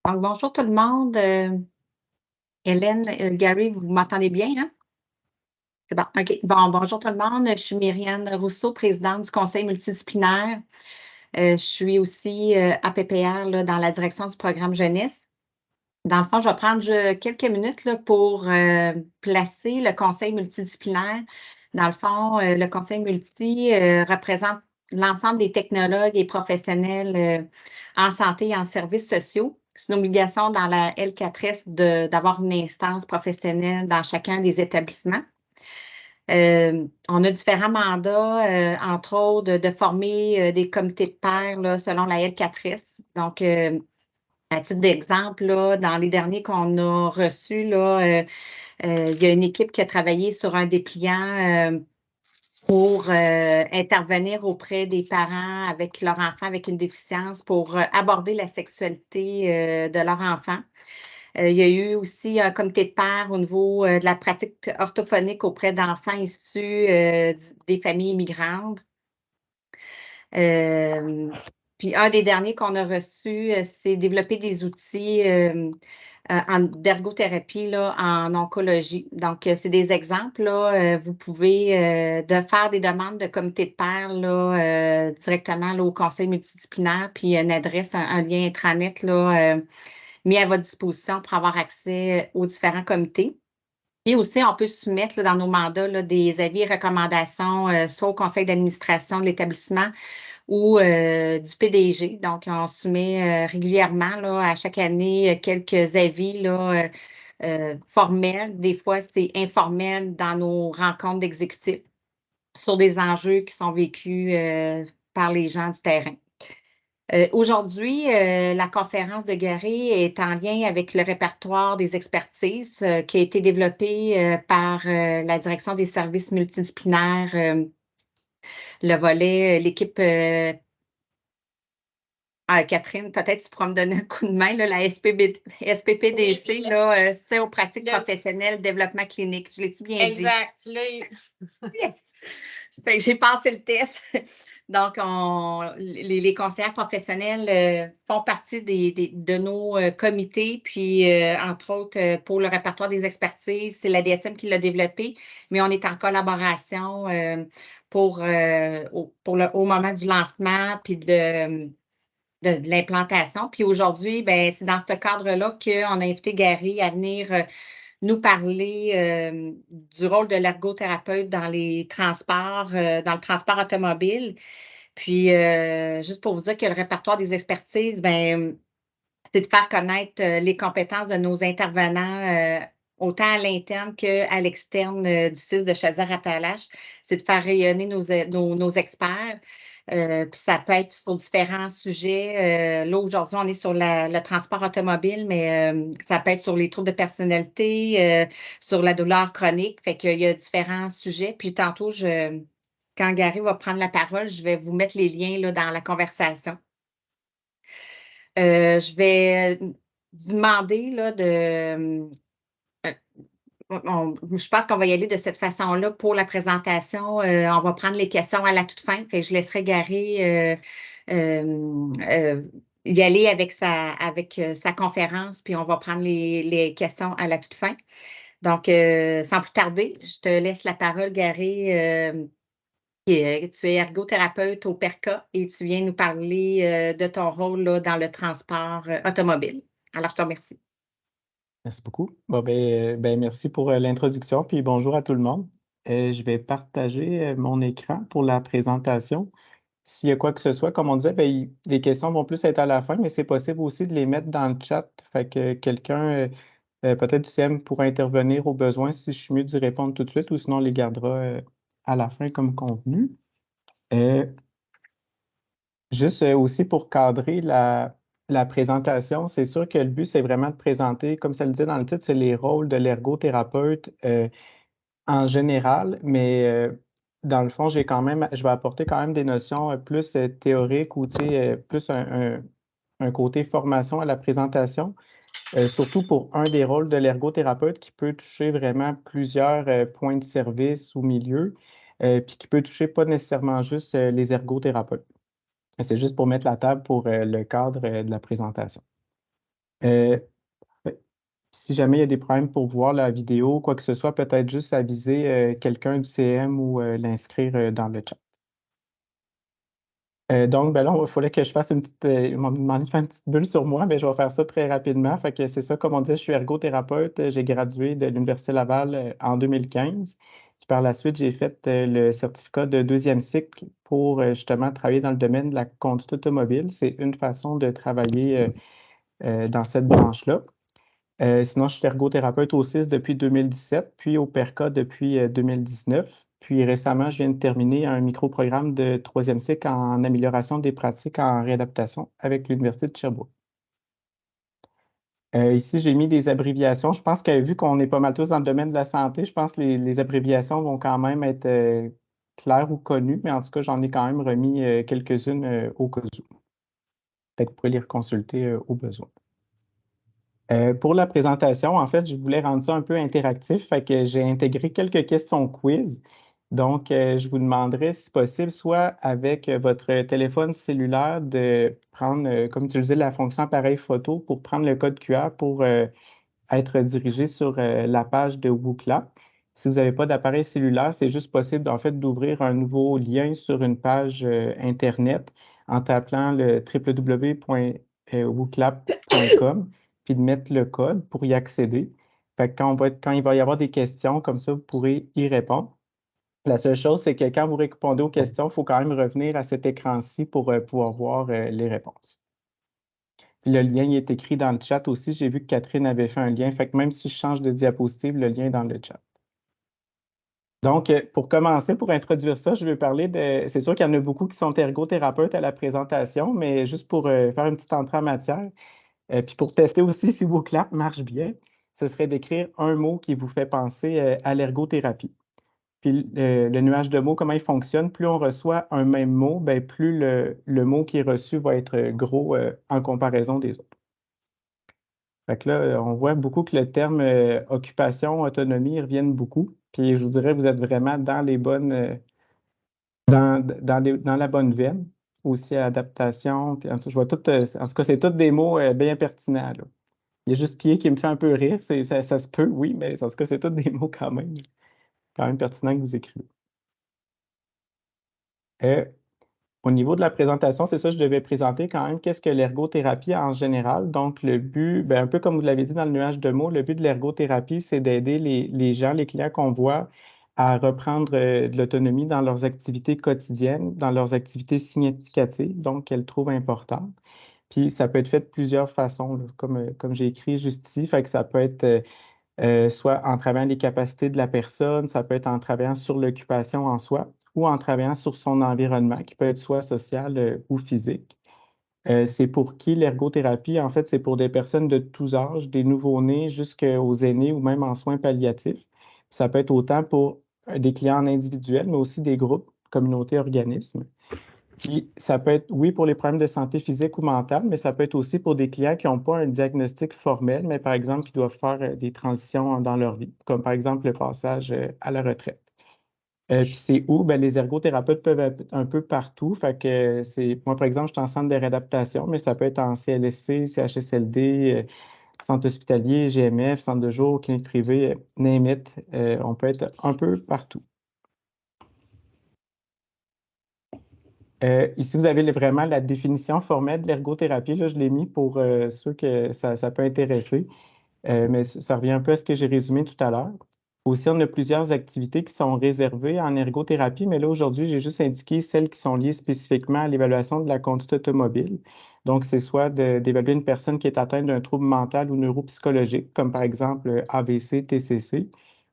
Donc, bonjour tout le monde. Hélène, Gary, vous m'entendez bien, hein? C'est bon, OK. Bon, bonjour tout le monde. Je suis Myriane Rousseau, présidente du conseil multidisciplinaire. Je suis aussi APPR là, dans la direction du programme jeunesse. Dans le fond, je vais prendre quelques minutes là, pour placer le conseil multidisciplinaire. Dans le fond, le conseil multi représente l'ensemble des technologues et professionnels en santé et en services sociaux. C'est une obligation dans la L4S d'avoir une instance professionnelle dans chacun des établissements. On a différents mandats, entre autres, de former des comités de pairs là, selon la L4S. Donc, à titre d'exemple, là, dans les derniers qu'on a reçus, là, il y a une équipe qui a travaillé sur un dépliant pour intervenir auprès des parents avec leur enfant avec une déficience pour aborder la sexualité de leur enfant. Il y a eu aussi un comité de pairs au niveau de la pratique orthophonique auprès d'enfants issus des familles immigrantes. Puis un des derniers qu'on a reçus, c'est développer des outils d'ergothérapie là, en oncologie. Donc, c'est des exemples. Là, vous pouvez de faire des demandes de comité de pairs là, directement là, au conseil multidisciplinaire, puis une adresse, un lien intranet là, mis à votre disposition pour avoir accès aux différents comités. Et aussi, on peut soumettre là, dans nos mandats là, des avis et recommandations, soit au conseil d'administration de l'établissement ou du PDG. Donc, on soumet régulièrement là, à chaque année quelques avis là, formels. Des fois, c'est informel dans nos rencontres d'exécutifs sur des enjeux qui sont vécus par les gens du terrain. Aujourd'hui, la conférence de Gary est en lien avec le répertoire des expertises qui a été développé par la direction des services multidisciplinaires, le volet, l'équipe. Catherine, peut-être tu pourras me donner un coup de main, là, la SPPDC, Oui, là, c'est aux pratiques le- professionnelles, développement clinique. Je l'ai-tu bien dit? exact. Tu l'as eu. Yes! Fait que j'ai passé le test. Donc, les conseillères professionnelles font partie de nos comités, puis entre autres, pour le répertoire des expertises, c'est la DSM qui l'a développé, mais on est en collaboration au moment du lancement, puis de l'implantation. Puis aujourd'hui, ben, c'est dans ce cadre-là qu'on a invité Gary à venir nous parler du rôle de l'ergothérapeute dans les transports, dans le transport automobile. Puis, juste pour vous dire que le répertoire des expertises, ben, c'est de faire connaître les compétences de nos intervenants, autant à l'interne qu'à l'externe du CIS de Chaudière-Appalaches. C'est de faire rayonner nos experts. Puis ça peut être sur différents sujets. Là, aujourd'hui, on est sur le transport automobile, mais ça peut être sur les troubles de personnalité, sur la douleur chronique. Fait qu'il y a différents sujets. Puis tantôt, quand Gary va prendre la parole, je vais vous mettre les liens là, dans la conversation. Je vais vous demander là, je pense qu'on va y aller de cette façon-là pour la présentation. On va prendre les questions à la toute fin. Fait que je laisserai Gary y aller avec sa conférence, puis on va prendre les questions à la toute fin. Donc, sans plus tarder, je te laisse la parole, Gary. Tu es ergothérapeute au PERCA et tu viens nous parler de ton rôle là, dans le transport automobile. Alors, je te remercie. Merci beaucoup. Bon, merci pour l'introduction, puis bonjour à tout le monde. Je vais partager mon écran pour la présentation. S'il y a quoi que ce soit, comme on disait, les questions vont plus être à la fin, mais c'est possible aussi de les mettre dans le chat. Fait que quelqu'un, peut-être du CM, pourra intervenir au besoin si je suis mieux d'y répondre tout de suite, ou sinon on les gardera à la fin comme convenu. Juste aussi pour cadrer la présentation, c'est sûr que le but, c'est vraiment de présenter, comme ça le dit dans le titre, c'est les rôles de l'ergothérapeute en général, mais dans le fond, je vais apporter quand même des notions plus théoriques ou plus un côté formation à la présentation, surtout pour un des rôles de l'ergothérapeute qui peut toucher vraiment plusieurs points de service ou milieux, puis qui peut toucher pas nécessairement juste les ergothérapeutes. C'est juste pour mettre la table pour le cadre de la présentation. Euh, Si jamais il y a des problèmes pour voir la vidéo, quoi que ce soit, peut-être juste aviser quelqu'un du CM ou l'inscrire dans le chat. Donc, ben là, il fallait que je fasse une petite. Ils m'ont demandé de faire une petite bulle sur moi, mais je vais faire ça très rapidement. Fait que c'est ça, comme on dit, je suis ergothérapeute. J'ai gradué de l'Université Laval en 2015. Puis par la suite, j'ai fait le certificat de deuxième cycle pour justement travailler dans le domaine de la conduite automobile. C'est une façon de travailler dans cette branche-là. Sinon, je suis ergothérapeute au CIS depuis 2017, puis au PERCA depuis 2019. Puis récemment, je viens de terminer un micro-programme de troisième cycle en amélioration des pratiques en réadaptation avec l'Université de Sherbrooke. Ici, j'ai mis des abréviations. Je pense que vu qu'on est pas mal tous dans le domaine de la santé, je pense que les abréviations vont quand même être claires ou connues, mais en tout cas, j'en ai quand même remis quelques-unes au cas où. Peut-être que vous pourrez les reconsulter au besoin. Pour la présentation, en fait, je voulais rendre ça un peu interactif, fait que j'ai intégré quelques questions quiz. Donc, je vous demanderai, si possible, soit avec votre téléphone cellulaire, de prendre, comme utiliser la fonction appareil photo pour prendre le code QR pour être dirigé sur la page de WooClap. Si vous n'avez pas d'appareil cellulaire, c'est juste possible, en fait, d'ouvrir un nouveau lien sur une page Internet en tapant le www.wooclap.com puis de mettre le code pour y accéder. Fait que quand il va y avoir des questions, comme ça, vous pourrez y répondre. La seule chose, c'est que quand vous répondez aux questions, il faut quand même revenir à cet écran-ci pour pouvoir voir les réponses. Puis le lien il est écrit dans le chat aussi. J'ai vu que Catherine avait fait un lien. Fait que même si je change de diapositive, le lien est dans le chat. Donc, pour commencer, pour introduire ça, je vais parler de. C'est sûr qu'il y en a beaucoup qui sont ergothérapeutes à la présentation, mais juste pour faire une petite entrée en matière, puis pour tester aussi si vos claps marchent bien, ce serait d'écrire un mot qui vous fait penser à l'ergothérapie. Puis le nuage de mots, comment il fonctionne, plus on reçoit un même mot, ben, plus le mot qui est reçu va être gros en comparaison des autres. Fait que là, on voit beaucoup que le terme occupation, autonomie reviennent beaucoup. Puis je vous dirais, vous êtes vraiment dans les bonnes, dans la bonne veine. Aussi adaptation. Puis, en tout, je vois tout, en tout cas, c'est tous des mots bien pertinents, là. Il y a juste qui me fait un peu rire. Ça se peut, oui, mais en tout cas, c'est tous des mots quand même pertinents que vous écrivez. Euh, Au niveau de la présentation, c'est ça, je devais présenter quand même qu'est-ce que l'ergothérapie en général. Donc, le but, ben, un peu comme vous l'avez dit dans le nuage de mots, le but de l'ergothérapie, c'est d'aider les gens, les clients qu'on voit à reprendre de l'autonomie dans leurs activités quotidiennes, dans leurs activités significatives, donc qu'elles trouvent importantes. Puis, ça peut être fait de plusieurs façons, là, comme j'ai écrit juste ici. Fait que ça peut être soit en travaillant les capacités de la personne, ça peut être en travaillant sur l'occupation en soi ou en travaillant sur son environnement, qui peut être soit social ou physique. C'est pour qui l'ergothérapie? En fait, c'est pour des personnes de tous âges, des nouveau-nés jusqu'aux aînés ou même en soins palliatifs. Ça peut être autant pour des clients individuels, mais aussi des groupes, communautés, organismes. Puis, ça peut être, oui, pour les problèmes de santé physique ou mentale, mais ça peut être aussi pour des clients qui n'ont pas un diagnostic formel, mais par exemple, qui doivent faire des transitions dans leur vie, comme par exemple le passage à la retraite. Puis c'est où? Ben, les ergothérapeutes peuvent être un peu partout. Fait que moi, par exemple, je suis en centre de réadaptation, mais ça peut être en CLSC, CHSLD, centre hospitalier, GMF, centre de jour, clinique privée, name it. On peut être un peu partout. Ici, vous avez vraiment la définition formelle de l'ergothérapie. Là, je l'ai mis pour ceux que ça peut intéresser. Mais ça revient un peu à ce que j'ai résumé tout à l'heure. Aussi, on a plusieurs activités qui sont réservées en ergothérapie, mais là, aujourd'hui, j'ai juste indiqué celles qui sont liées spécifiquement à l'évaluation de la conduite automobile. Donc, c'est soit d'évaluer une personne qui est atteinte d'un trouble mental ou neuropsychologique, comme par exemple AVC, TCC,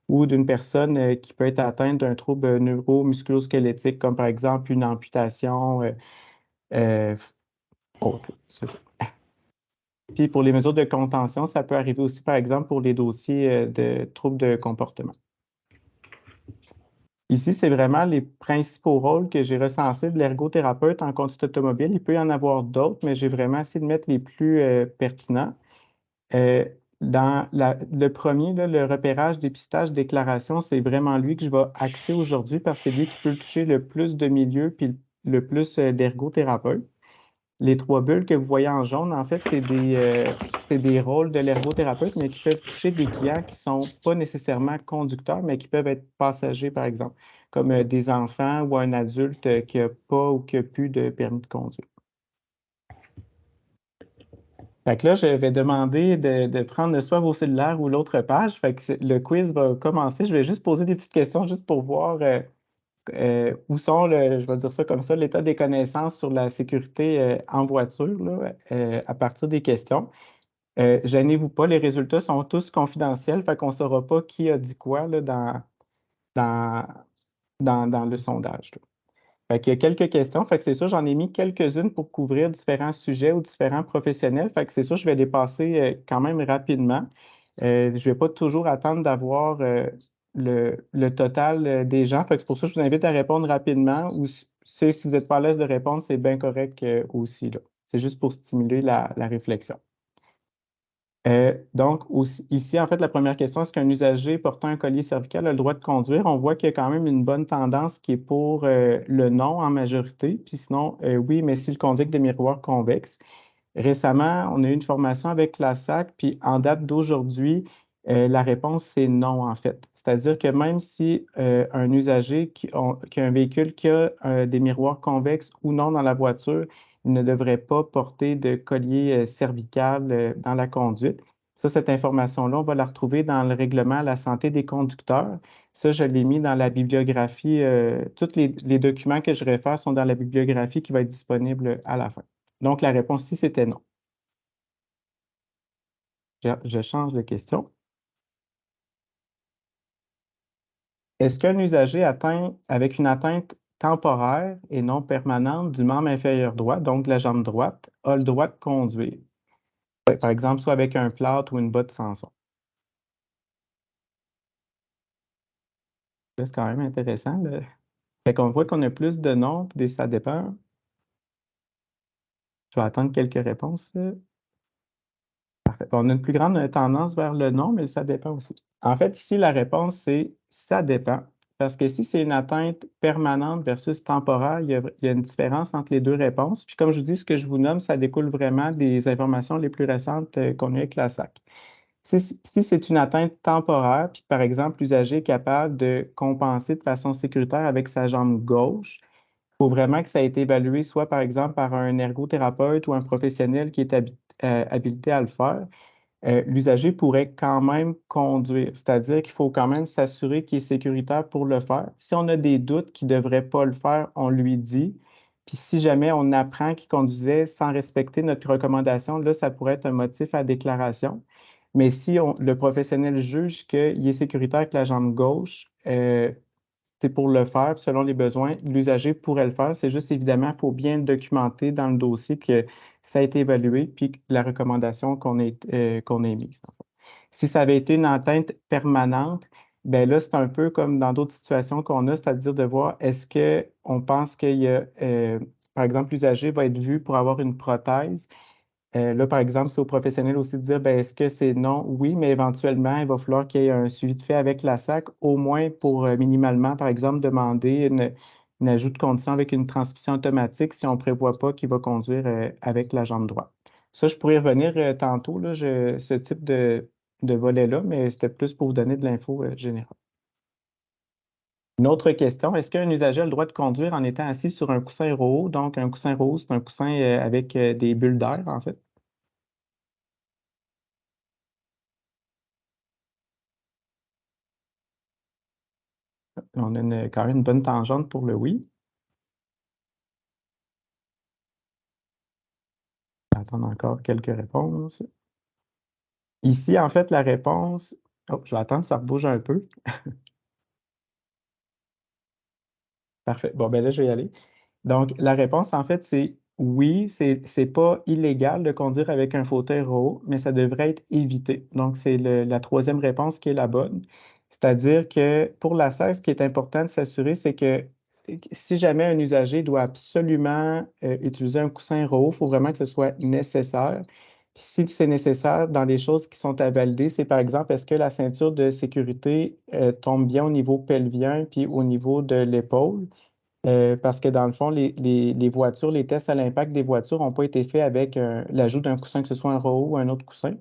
ou d'une personne qui peut être atteinte d'un trouble neuromusculosquelettique, comme par exemple une amputation. Euh, autre. C'est ça. Puis pour les mesures de contention, ça peut arriver aussi, par exemple, pour les dossiers de troubles de comportement. Ici, c'est vraiment les principaux rôles que j'ai recensés de l'ergothérapeute en conduite automobile. Il peut y en avoir d'autres, mais j'ai vraiment essayé de mettre les plus pertinents. Euh, le premier, là, le repérage, dépistage, déclaration, c'est vraiment lui que je vais axer aujourd'hui parce que c'est lui qui peut toucher le plus de milieux puis le plus d'ergothérapeutes. Les 3 bulles que vous voyez en jaune, en fait, c'est des rôles de l'ergothérapeute, mais qui peuvent toucher des clients qui ne sont pas nécessairement conducteurs, mais qui peuvent être passagers, par exemple, comme des enfants ou un adulte qui n'a pas ou qui n'a plus de permis de conduire. Fait que là, je vais demander de prendre soit vos cellulaires ou l'autre page. Fait que le quiz va commencer. Je vais juste poser des petites questions juste pour voir où sont, je vais dire ça comme ça, l'état des connaissances sur la sécurité en voiture là, à partir des questions. Gênez-vous pas, les résultats sont tous confidentiels, fait qu'on ne saura pas qui a dit quoi là, dans, dans le sondage, là. Fait qu'il y a quelques questions. Fait que c'est sûr, j'en ai mis quelques-unes pour couvrir différents sujets ou différents professionnels. Fait que c'est sûr, je vais les passer quand même rapidement. Je ne vais pas toujours attendre d'avoir le total des gens. Fait que c'est pour ça que je vous invite à répondre rapidement ou si vous n'êtes pas à l'aise de répondre, c'est bien correct aussi, là. C'est juste pour stimuler la réflexion. Donc, ici, en fait, la première question, est-ce qu'un usager portant un collier cervical a le droit de conduire? On voit qu'il y a quand même une bonne tendance qui est pour le non en majorité, puis sinon, oui, mais s'il conduit avec des miroirs convexes. Récemment, on a eu une formation avec la SAC, puis en date d'aujourd'hui, la réponse, c'est non, en fait. C'est-à-dire que même si un usager qui a un véhicule qui a des miroirs convexes ou non dans la voiture, il ne devrait pas porter de collier cervical dans la conduite. Ça, cette information-là, on va la retrouver dans le règlement à la santé des conducteurs. Ça, je l'ai mis dans la bibliographie. Tous les documents que je réfère sont dans la bibliographie qui va être disponible à la fin. Donc, la réponse ici, c'était non. Je change de question. Est-ce qu'un usager atteint avec une atteinte temporaire et non permanente du membre inférieur droit, donc de la jambe droite, a le droit de conduire? Ouais, par exemple, soit avec un plâtre ou une botte Samson. C'est quand même intéressant. Fait qu'on voit qu'on a plus de non et des ça dépend. Je vais attendre quelques réponses. Parfait. On a une plus grande tendance vers le non, mais ça dépend aussi. En fait, ici, la réponse, c'est ça dépend. Parce que si c'est une atteinte permanente versus temporaire, il y a une différence entre les deux réponses. Puis comme je vous dis, ce que je vous nomme, ça découle vraiment des informations les plus récentes qu'on a avec la SAC. Si c'est une atteinte temporaire, puis par exemple, l'usager est capable de compenser de façon sécuritaire avec sa jambe gauche, il faut vraiment que ça ait été évalué soit par exemple par un ergothérapeute ou un professionnel qui est habilité à le faire. L'usager pourrait quand même conduire, c'est-à-dire qu'il faut quand même s'assurer qu'il est sécuritaire pour le faire. Si on a des doutes qu'il ne devrait pas le faire, on lui dit. Puis si jamais on apprend qu'il conduisait sans respecter notre recommandation, là, ça pourrait être un motif à déclaration. Mais si le professionnel juge qu'il est sécuritaire avec la jambe gauche, c'est pour le faire, selon les besoins, l'usager pourrait le faire. C'est juste évidemment, il faut bien le documenter dans le dossier que ça a été évalué, puis la recommandation qu'on a émise. Si ça avait été une atteinte permanente, ben là, c'est un peu comme dans d'autres situations qu'on a, c'est-à-dire de voir est-ce qu'on pense qu'il y a, par exemple, l'usager va être vu pour avoir une prothèse. Là, par exemple, c'est au professionnel aussi de dire, ben, est-ce que c'est non? Oui, mais éventuellement, il va falloir qu'il y ait un suivi de fait avec la SAC, au moins pour minimalement, par exemple, demander une ajout de condition avec une transmission automatique si on ne prévoit pas qu'il va conduire avec la jambe droite. Ça, je pourrais y revenir tantôt, là, ce type de volet-là, mais c'était plus pour vous donner de l'info générale. Une autre question, est-ce qu'un usager a le droit de conduire en étant assis sur un coussin ROO? Donc, un coussin ROO, c'est un coussin avec des bulles d'air, en fait. On a quand même une bonne tangente pour le oui. On va attendre encore quelques réponses. Ici, en fait, la réponse... Oh, je vais attendre, ça rebouge un peu. Parfait. Bon, ben là, je vais y aller. Donc, la réponse, en fait, c'est oui, c'est pas illégal de conduire avec un fauteuil ROO, mais ça devrait être évité. Donc, c'est la troisième réponse qui est la bonne. C'est-à-dire que pour la SAC, ce qui est important de s'assurer, c'est que si jamais un usager doit absolument utiliser un coussin ROO, il faut vraiment que ce soit nécessaire. Puis si c'est nécessaire dans les choses qui sont à valider, c'est par exemple, est-ce que la ceinture de sécurité tombe bien au niveau pelvien puis au niveau de l'épaule? Parce que dans le fond, les voitures, les tests à l'impact des voitures n'ont pas été faits avec l'ajout d'un coussin, que ce soit un ROO ou un autre coussin.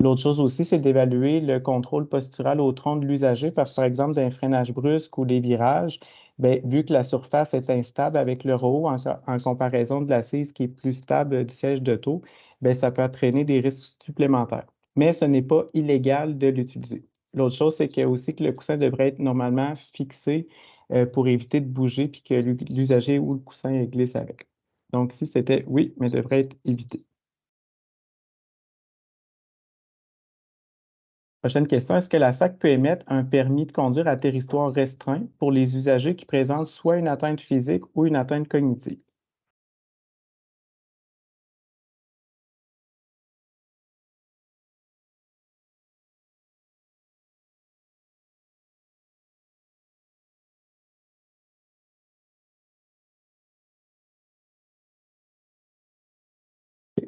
L'autre chose aussi, c'est d'évaluer le contrôle postural au tronc de l'usager parce que, par exemple, d'un freinage brusque ou des virages, bien, vu que la surface est instable avec le ROO en comparaison de l'assise qui est plus stable du siège d'auto, bien, ça peut entraîner des risques supplémentaires. Mais ce n'est pas illégal de l'utiliser. L'autre chose, c'est que aussi que le coussin devrait être normalement fixé pour éviter de bouger puis que l'usager ou le coussin glisse avec. Donc, si c'était oui, mais devrait être évité. Prochaine question. Est-ce que la SAC peut émettre un permis de conduire à territoire restreint pour les usagers qui présentent soit une atteinte physique ou une atteinte cognitive?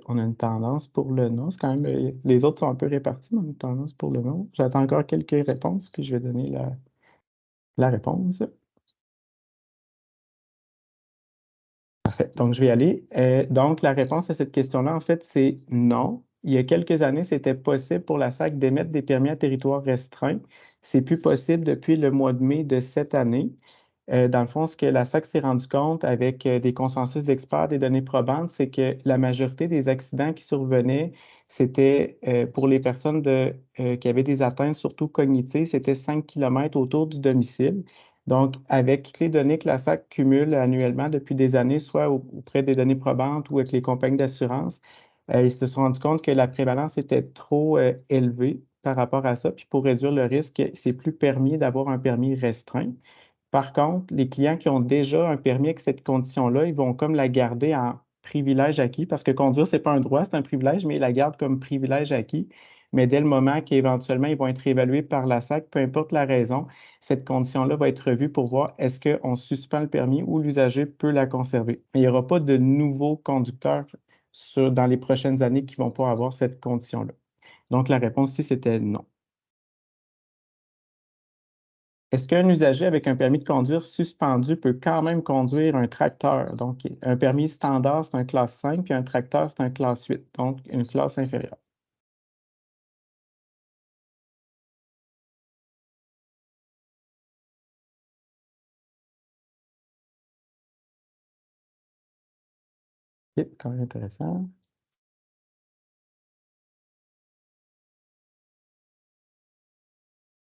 On a une tendance pour le non. C'est quand même, les autres sont un peu répartis, mais on a une tendance pour le non. J'attends encore quelques réponses, puis je vais donner la réponse. Parfait. Donc, je vais y aller. Donc, la réponse à cette question-là, en fait, c'est non. Il y a quelques années, c'était possible pour la SAC d'émettre des permis à territoire restreint. C'est plus possible depuis le mois de mai de cette année. Dans le fond, ce que la SAC s'est rendu compte avec des consensus d'experts, des données probantes, c'est que la majorité des accidents qui survenaient, c'était pour les personnes qui avaient des atteintes, surtout cognitives, c'était 5 km autour du domicile. Donc, avec toutes les données que la SAC cumule annuellement depuis des années, soit auprès des données probantes ou avec les compagnies d'assurance, ils se sont rendus compte que la prévalence était trop élevée par rapport à ça. Puis pour réduire le risque, c'est plus permis d'avoir un permis restreint. Par contre, les clients qui ont déjà un permis avec cette condition-là, ils vont comme la garder en privilège acquis, parce que conduire, ce n'est pas un droit, c'est un privilège, mais ils la gardent comme privilège acquis. Mais dès le moment qu'éventuellement, ils vont être évalués par la SAC, peu importe la raison, cette condition-là va être revue pour voir est-ce qu'on suspend le permis ou l'usager peut la conserver. Mais il n'y aura pas de nouveaux conducteurs dans les prochaines années qui vont pas avoir cette condition-là. Donc, la réponse ici, c'était non. Est-ce qu'un usager avec un permis de conduire suspendu peut quand même conduire un tracteur? Donc, un permis standard, c'est un classe 5, puis un tracteur, c'est un classe 8, donc une classe inférieure. OK, quand même intéressant.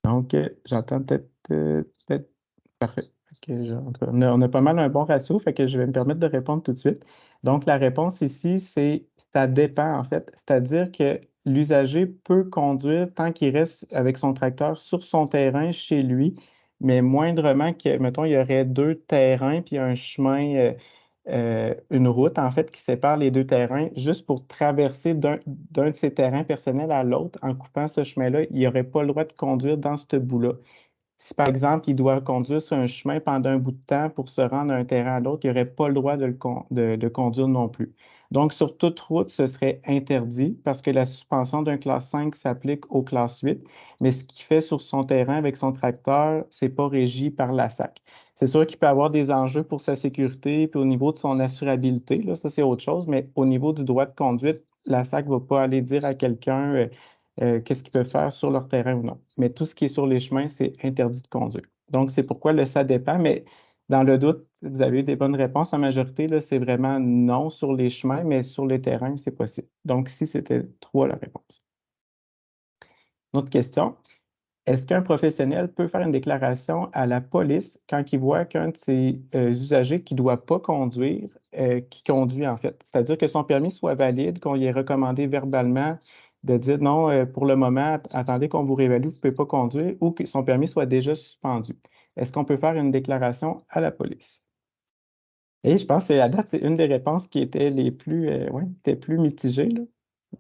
Donc, j'entends peut-être. Parfait. Fait que on a pas mal un bon ratio, fait que je vais me permettre de répondre tout de suite. Donc, la réponse ici, c'est ça dépend, en fait. C'est-à-dire que l'usager peut conduire tant qu'il reste avec son tracteur sur son terrain chez lui, mais moindrement que, mettons, il y aurait deux terrains puis un chemin, une route, en fait, qui sépare les deux terrains, juste pour traverser d'un de ces terrains personnels à l'autre, en coupant ce chemin-là, il n'aurait pas le droit de conduire dans ce bout-là. Si, par exemple, il doit conduire sur un chemin pendant un bout de temps pour se rendre d'un terrain à l'autre, il n'aurait pas le droit de conduire non plus. Donc, sur toute route, ce serait interdit parce que la suspension d'un classe 5 s'applique aux classes 8, mais ce qu'il fait sur son terrain avec son tracteur, ce n'est pas régi par la SAC. C'est sûr qu'il peut avoir des enjeux pour sa sécurité, puis au niveau de son assurabilité, là, ça c'est autre chose, mais au niveau du droit de conduite, la SAC ne va pas aller dire à quelqu'un qu'est-ce qu'ils peuvent faire sur leur terrain ou non. Mais tout ce qui est sur les chemins, c'est interdit de conduire. Donc, c'est pourquoi le ça dépend, mais dans le doute, vous avez eu des bonnes réponses. En majorité, là, c'est vraiment non sur les chemins, mais sur les terrains, c'est possible. Donc, ici, c'était 3 la réponse. Une autre question. Est-ce qu'un professionnel peut faire une déclaration à la police quand il voit qu'un de ses usagers qui ne doit pas conduire, qui conduit en fait? C'est-à-dire que son permis soit valide, qu'on lui ait recommandé verbalement de dire non, pour le moment, attendez qu'on vous réévalue, vous ne pouvez pas conduire, ou que son permis soit déjà suspendu. Est-ce qu'on peut faire une déclaration à la police? Et je pense que à date, c'est une des réponses qui étaient les plus, ouais, était plus mitigées, là.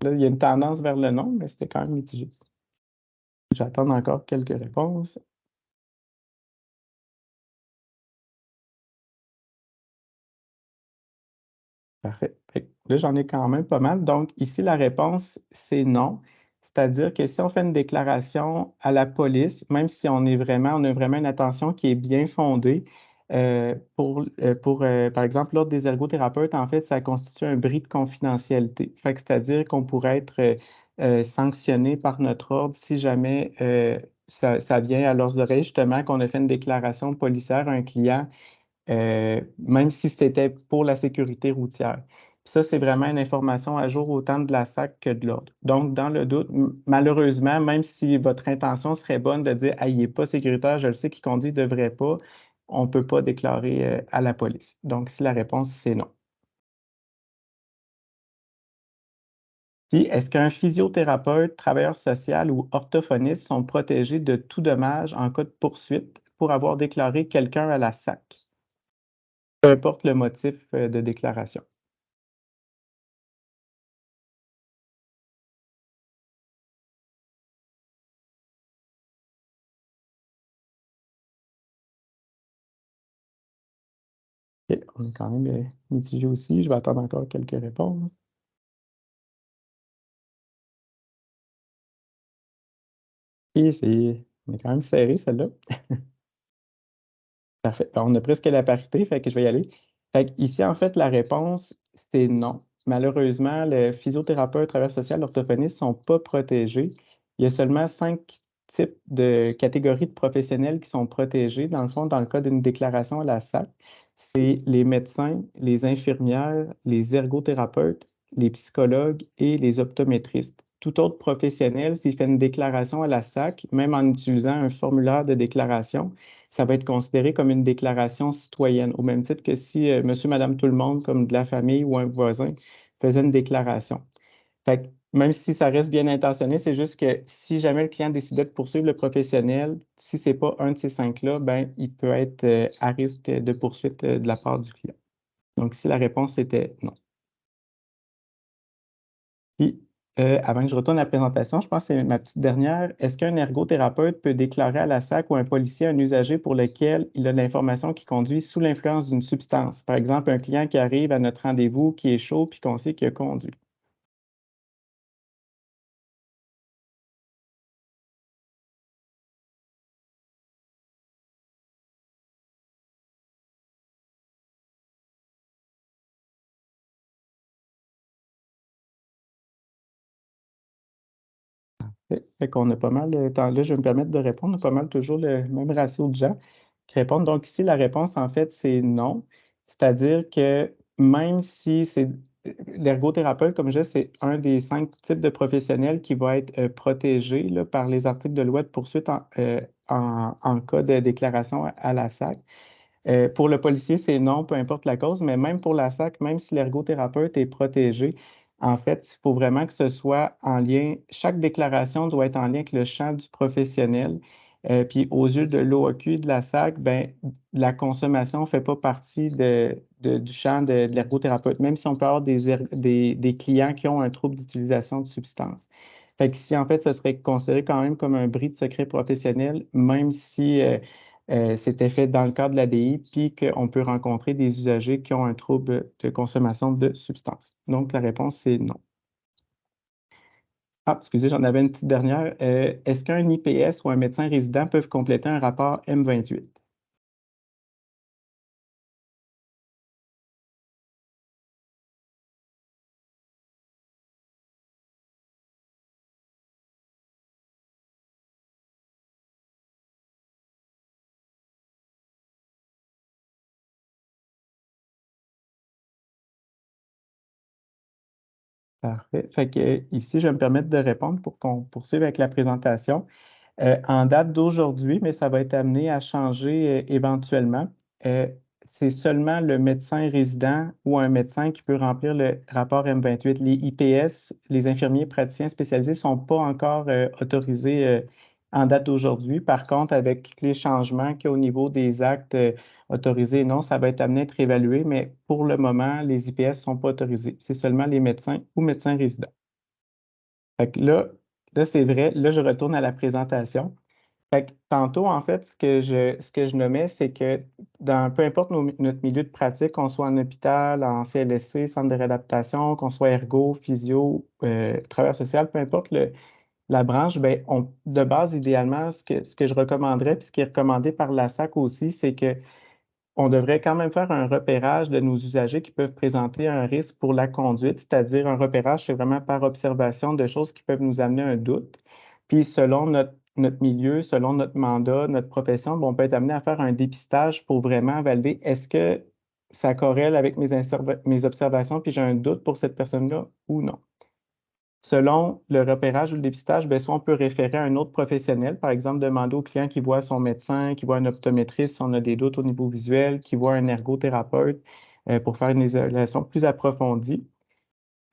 Là, il y a une tendance vers le non, mais c'était quand même mitigé. J'attends encore quelques réponses. Parfait. Fait que là, j'en ai quand même pas mal. Donc, ici, la réponse, c'est non. C'est-à-dire que si on fait une déclaration à la police, même si on a vraiment une intention qui est bien fondée, Par exemple, l'Ordre des ergothérapeutes, en fait, ça constitue un bris de confidentialité. Fait que c'est-à-dire qu'on pourrait être sanctionné par notre ordre si jamais ça vient à leurs oreilles, justement, qu'on a fait une déclaration policière à un client, même si c'était pour la sécurité routière. Puis ça, c'est vraiment une information à jour autant de la SAC que de l'Ordre. Donc, dans le doute, malheureusement, même si votre intention serait bonne de dire « Ah, il n'est pas sécuritaire, je le sais qu'il conduit, il ne devrait pas », on ne peut pas déclarer à la police. Donc, si la réponse, c'est non. Si, est-ce qu'un physiothérapeute, travailleur social ou orthophoniste sont protégés de tout dommage en cas de poursuite pour avoir déclaré quelqu'un à la SAC? Peu importe le motif de déclaration. OK, on est quand même mitigé aussi. Je vais attendre encore quelques réponses. Et on est quand même serré, celle-là. Parfait. Ben, on a presque la parité, fait que je vais y aller. Fait que ici, en fait, la réponse, c'est non. Malheureusement, le physiothérapeute, travailleur social, orthophoniste ne sont pas protégés. Il y a seulement 5 types de catégories de professionnels qui sont protégés, dans le fond, dans le cas d'une déclaration à la SAC. C'est les médecins, les infirmières, les ergothérapeutes, les psychologues et les optométristes. Tout autre professionnel, s'il fait une déclaration à la SAC, même en utilisant un formulaire de déclaration, ça va être considéré comme une déclaration citoyenne, au même titre que si monsieur, madame, tout le monde, comme de la famille ou un voisin, faisait une déclaration. Fait que même si ça reste bien intentionné, c'est juste que si jamais le client décidait de poursuivre le professionnel, si ce n'est pas un de ces 5-là, ben, il peut être à risque de poursuite de la part du client. Donc, si la réponse était non. Puis, avant que je retourne à la présentation, je pense que c'est ma petite dernière. Est-ce qu'un ergothérapeute peut déclarer à la SAC ou un policier un usager pour lequel il a de l'information qui conduit sous l'influence d'une substance? Par exemple, un client qui arrive à notre rendez-vous, qui est chaud, puis qu'on sait qu'il a conduit. Fait qu'on a pas mal de temps. Là, je vais me permettre de répondre. On a pas mal toujours le même ratio de gens qui répondent. Donc, ici, la réponse, en fait, c'est non. C'est-à-dire que même si c'est l'ergothérapeute, comme je disais, c'est un des 5 types de professionnels qui va être protégé là, par les articles de loi de poursuite en cas de déclaration à la SAC. Pour le policier, c'est non, peu importe la cause, mais même pour la SAC, même si l'ergothérapeute est protégé, en fait, il faut vraiment que ce soit en lien, chaque déclaration doit être en lien avec le champ du professionnel. Puis aux yeux de l'OAQ de la SAC, ben, la consommation ne fait pas partie du champ de l'ergothérapeute, même si on peut avoir des clients qui ont un trouble d'utilisation de substances. Fait qu'ici, en fait, ce serait considéré quand même comme un bris de secret professionnel, même si c'était fait dans le cadre de l'ADI, puis qu'on peut rencontrer des usagers qui ont un trouble de consommation de substances. Donc, la réponse, c'est non. Ah, excusez, j'en avais une petite dernière. Est-ce qu'un IPS ou un médecin résident peuvent compléter un rapport M28? Parfait. Fait que ici, je vais me permettre de répondre pour qu'on poursuive avec la présentation. En date d'aujourd'hui, mais ça va être amené à changer éventuellement. Euh, c'est seulement le médecin résident ou un médecin qui peut remplir le rapport M28. Les IPS, les infirmiers praticiens spécialisés, ne sont pas encore autorisés en date d'aujourd'hui. Par contre, avec tous les changements qu'il y a au niveau des actes autorisés, non, ça va être amené à être évalué, mais pour le moment, les IPS ne sont pas autorisés. C'est seulement les médecins ou médecins résidents. Fait que là, c'est vrai. Là, je retourne à la présentation. Fait que tantôt, en fait, ce que je nommais, c'est que peu importe notre milieu de pratique, qu'on soit en hôpital, en CLSC, centre de réadaptation, qu'on soit ergo, physio, travailleur social, peu importe la branche, ben, de base, idéalement, ce que je recommanderais, puis ce qui est recommandé par la SAC aussi, c'est que on devrait quand même faire un repérage de nos usagers qui peuvent présenter un risque pour la conduite, c'est-à-dire un repérage, c'est vraiment par observation de choses qui peuvent nous amener un doute. Puis selon notre milieu, selon notre mandat, notre profession, on peut être amené à faire un dépistage pour vraiment valider est-ce que ça corrèle avec mes observations, puis j'ai un doute pour cette personne-là ou non. Selon le repérage ou le dépistage, bien, soit on peut référer à un autre professionnel, par exemple, demander au client qui voit son médecin, qui voit un optométriste si on a des doutes au niveau visuel, qui voit un ergothérapeute pour faire une évaluation plus approfondie.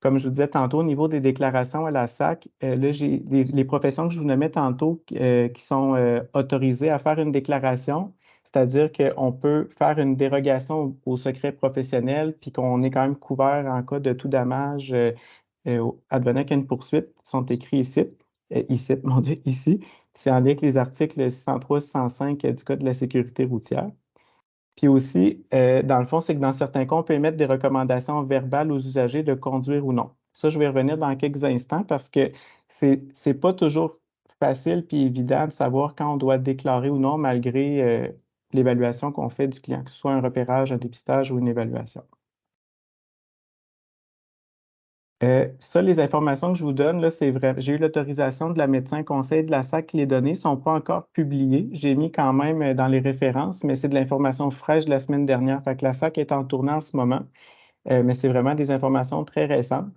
Comme je vous disais tantôt, au niveau des déclarations à la SAC, là, j'ai les professions que je vous nommais tantôt qui sont autorisées à faire une déclaration, c'est-à-dire qu'on peut faire une dérogation au secret professionnel, puis qu'on est quand même couvert en cas de tout dommage advenant qu'il y a une poursuite, sont écrits ici, mon Dieu, ici. C'est en lien avec les articles 603 605 du Code de la sécurité routière. Puis aussi, dans le fond, c'est que dans certains cas, on peut émettre des recommandations verbales aux usagers de conduire ou non. Ça, je vais revenir dans quelques instants parce que c'est pas toujours facile puis évident de savoir quand on doit déclarer ou non malgré l'évaluation qu'on fait du client, que ce soit un repérage, un dépistage ou une évaluation. Ça, les informations que je vous donne, là, c'est vrai. J'ai eu l'autorisation de la médecin conseil de la SAC. Les données ne sont pas encore publiées. J'ai mis quand même dans les références, mais c'est de l'information fraîche de la semaine dernière. Fait que la SAC est en tournant en ce moment, mais c'est vraiment des informations très récentes.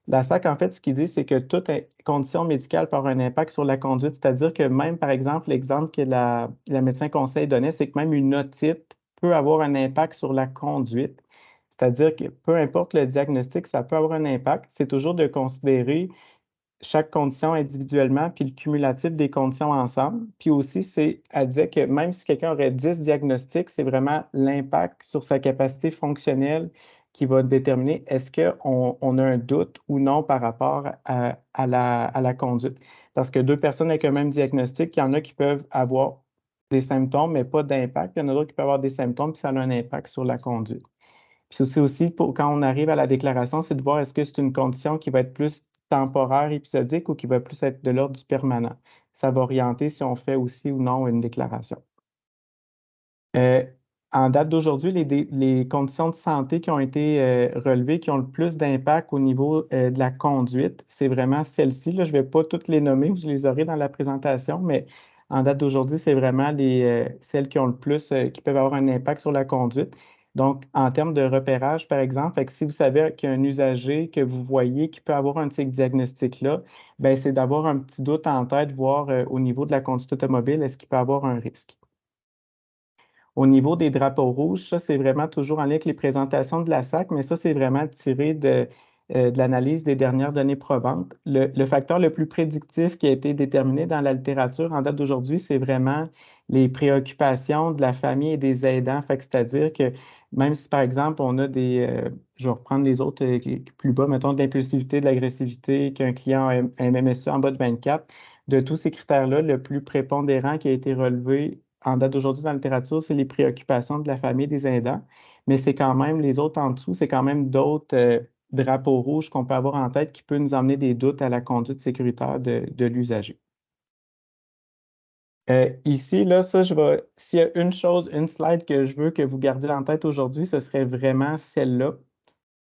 La SAC, en fait, ce qu'il dit, c'est que toute condition médicale peut avoir un impact sur la conduite. C'est-à-dire que même, par exemple, l'exemple que la médecin conseil donnait, c'est que même une otite peut avoir un impact sur la conduite. C'est-à-dire que peu importe le diagnostic, ça peut avoir un impact. C'est toujours de considérer chaque condition individuellement, puis le cumulatif des conditions ensemble. Puis aussi, elle disait que même si quelqu'un aurait 10 diagnostics, c'est vraiment l'impact sur sa capacité fonctionnelle qui va déterminer est-ce qu'on a un doute ou non par rapport à la conduite. Parce que deux personnes avec un même diagnostic, il y en a qui peuvent avoir des symptômes, mais pas d'impact. Il y en a d'autres qui peuvent avoir des symptômes, puis ça a un impact sur la conduite. Puis c'est aussi, quand on arrive à la déclaration, c'est de voir est-ce que c'est une condition qui va être plus temporaire, épisodique ou qui va plus être de l'ordre du permanent. Ça va orienter si on fait aussi ou non une déclaration. Euh, En date d'aujourd'hui, les conditions de santé qui ont été relevées, qui ont le plus d'impact au niveau de la conduite, c'est vraiment celles-ci. Là, je ne vais pas toutes les nommer, je les aurai dans la présentation, mais en date d'aujourd'hui, c'est vraiment celles qui ont le plus, qui peuvent avoir un impact sur la conduite. Donc, en termes de repérage, par exemple, fait que si vous savez qu'il y a un usager que vous voyez qui peut avoir un de ces diagnostics-là, ben, c'est d'avoir un petit doute en tête, voir au niveau de la conduite automobile, est-ce qu'il peut avoir un risque. Au niveau des drapeaux rouges, ça, c'est vraiment toujours en lien avec les présentations de la SAC, mais ça, c'est vraiment tiré de l'analyse des dernières données probantes. Le facteur le plus prédictif qui a été déterminé dans la littérature en date d'aujourd'hui, c'est vraiment les préoccupations de la famille et des aidants. Fait que c'est-à-dire que même si, par exemple, on a je vais reprendre les autres plus bas, mettons de l'impulsivité, de l'agressivité, qu'un client a un MMSE en bas de 24, de tous ces critères-là, le plus prépondérant qui a été relevé en date d'aujourd'hui dans la littérature, c'est les préoccupations de la famille des aidants, mais c'est quand même les autres en dessous, c'est quand même d'autres drapeaux rouges qu'on peut avoir en tête qui peuvent nous emmener des doutes à la conduite sécuritaire de l'usager. Ici, là, ça, s'il y a une chose, une slide que je veux que vous gardiez en tête aujourd'hui, ce serait vraiment celle-là.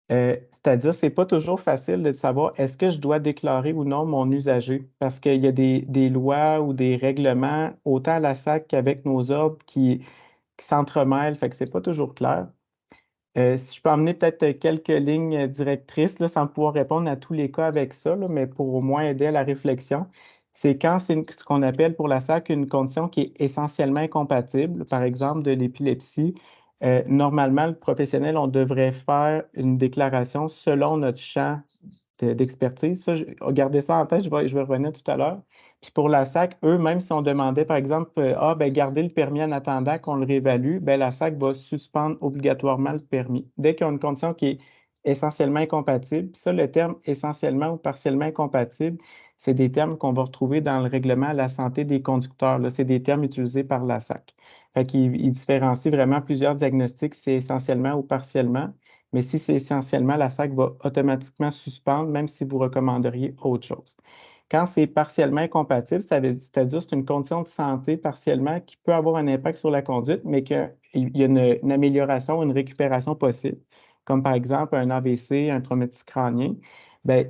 C'est-à-dire, c'est pas toujours facile de savoir est-ce que je dois déclarer ou non mon usager, parce qu'il y a des lois ou des règlements, autant à la SAC qu'avec nos ordres, qui s'entremêlent, fait que c'est pas toujours clair. Si je peux emmener peut-être quelques lignes directrices, là, sans pouvoir répondre à tous les cas avec ça, là, mais pour au moins aider à la réflexion, c'est quand c'est ce qu'on appelle pour la SAC une condition qui est essentiellement incompatible, par exemple de l'épilepsie. Normalement, le professionnel, on devrait faire une déclaration selon notre champ d'expertise. Ça, gardez ça en tête, je vais revenir tout à l'heure. Puis pour la SAC, eux, même si on demandait, par exemple, gardez le permis en attendant qu'on le réévalue, ben, la SAC va suspendre obligatoirement le permis. Dès qu'il y a une condition qui est essentiellement incompatible, puis ça, le terme essentiellement ou partiellement incompatible, c'est des termes qu'on va retrouver dans le règlement à la santé des conducteurs. Là, c'est des termes utilisés par la SAC. Fait qu'il différencie vraiment plusieurs diagnostics, c'est essentiellement ou partiellement. Mais si c'est essentiellement, la SAC va automatiquement suspendre, même si vous recommanderiez autre chose. Quand c'est partiellement incompatible, c'est-à-dire c'est une condition de santé partiellement qui peut avoir un impact sur la conduite, mais qu'il y a une amélioration, une récupération possible, comme par exemple un AVC, un traumatisme crânien. Bien,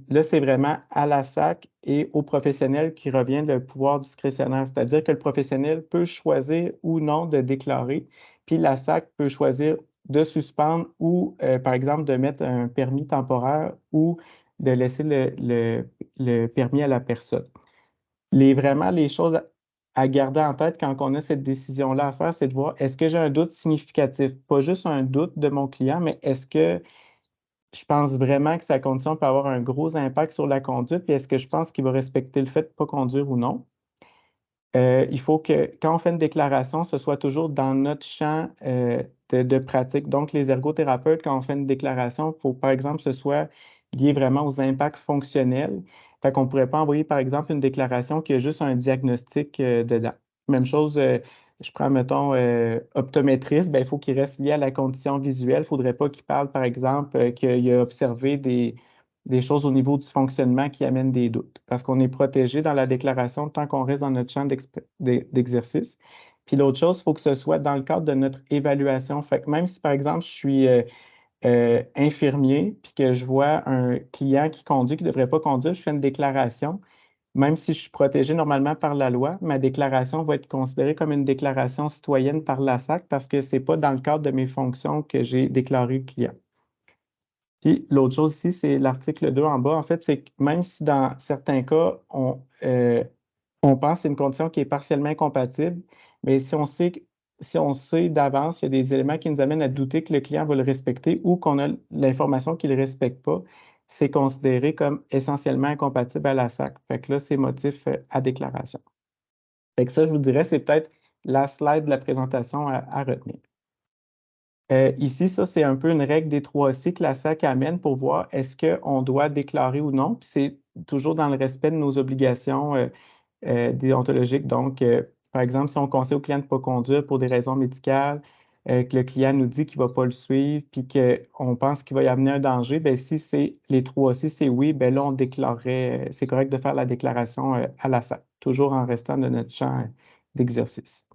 là, c'est vraiment à la SAC et au professionnel qui revient le pouvoir discrétionnaire, c'est-à-dire que le professionnel peut choisir ou non de déclarer, puis la SAC peut choisir de suspendre ou, par exemple, de mettre un permis temporaire ou de laisser le permis à la personne. Vraiment, les choses à garder en tête quand on a cette décision-là à faire, c'est de voir est-ce que j'ai un doute significatif? Pas juste un doute de mon client, mais est-ce que je pense vraiment que sa condition peut avoir un gros impact sur la conduite? Puis est-ce que je pense qu'il va respecter le fait de ne pas conduire ou non? Il faut que quand on fait une déclaration, ce soit toujours dans notre champ de pratique. Donc, les ergothérapeutes, quand on fait une déclaration, il faut, par exemple, que ce soit lié vraiment aux impacts fonctionnels. Fait qu'on ne pourrait pas envoyer, par exemple, une déclaration qui a juste un diagnostic dedans. Même chose, je prends, mettons, optométriste, ben, il faut qu'il reste lié à la condition visuelle. Il ne faudrait pas qu'il parle, par exemple, qu'il a observé des choses au niveau du fonctionnement qui amènent des doutes, parce qu'on est protégé dans la déclaration tant qu'on reste dans notre champ d'exercice. Puis l'autre chose, il faut que ce soit dans le cadre de notre évaluation. Fait que même si, par exemple, je suis infirmier, puis que je vois un client qui conduit, qui ne devrait pas conduire, je fais une déclaration. Même si je suis protégé normalement par la loi, ma déclaration va être considérée comme une déclaration citoyenne par la SAC parce que ce n'est pas dans le cadre de mes fonctions que j'ai déclaré le client. Puis l'autre chose ici, c'est l'article 2 en bas. En fait, c'est que même si dans certains cas, on pense que c'est une condition qui est partiellement incompatible, mais si on sait d'avance, il y a des éléments qui nous amènent à douter que le client va le respecter ou qu'on a l'information qu'il ne respecte pas, c'est considéré comme essentiellement incompatible à la SAC. Fait que là, c'est motif à déclaration. Fait que ça, je vous dirais, c'est peut-être la slide de la présentation à retenir. Ici, ça, c'est un peu une règle des 3C que la SAC amène pour voir est-ce qu'on doit déclarer ou non. Puis c'est toujours dans le respect de nos obligations déontologiques. Donc, par exemple, si on conseille au client de ne pas conduire pour des raisons médicales, que le client nous dit qu'il ne va pas le suivre, puis qu'on pense qu'il va y amener un danger, bien, si c'est les 3C, c'est oui, bien là, on déclarerait, c'est correct de faire la déclaration à la SAC, toujours en restant de notre champ d'exercice.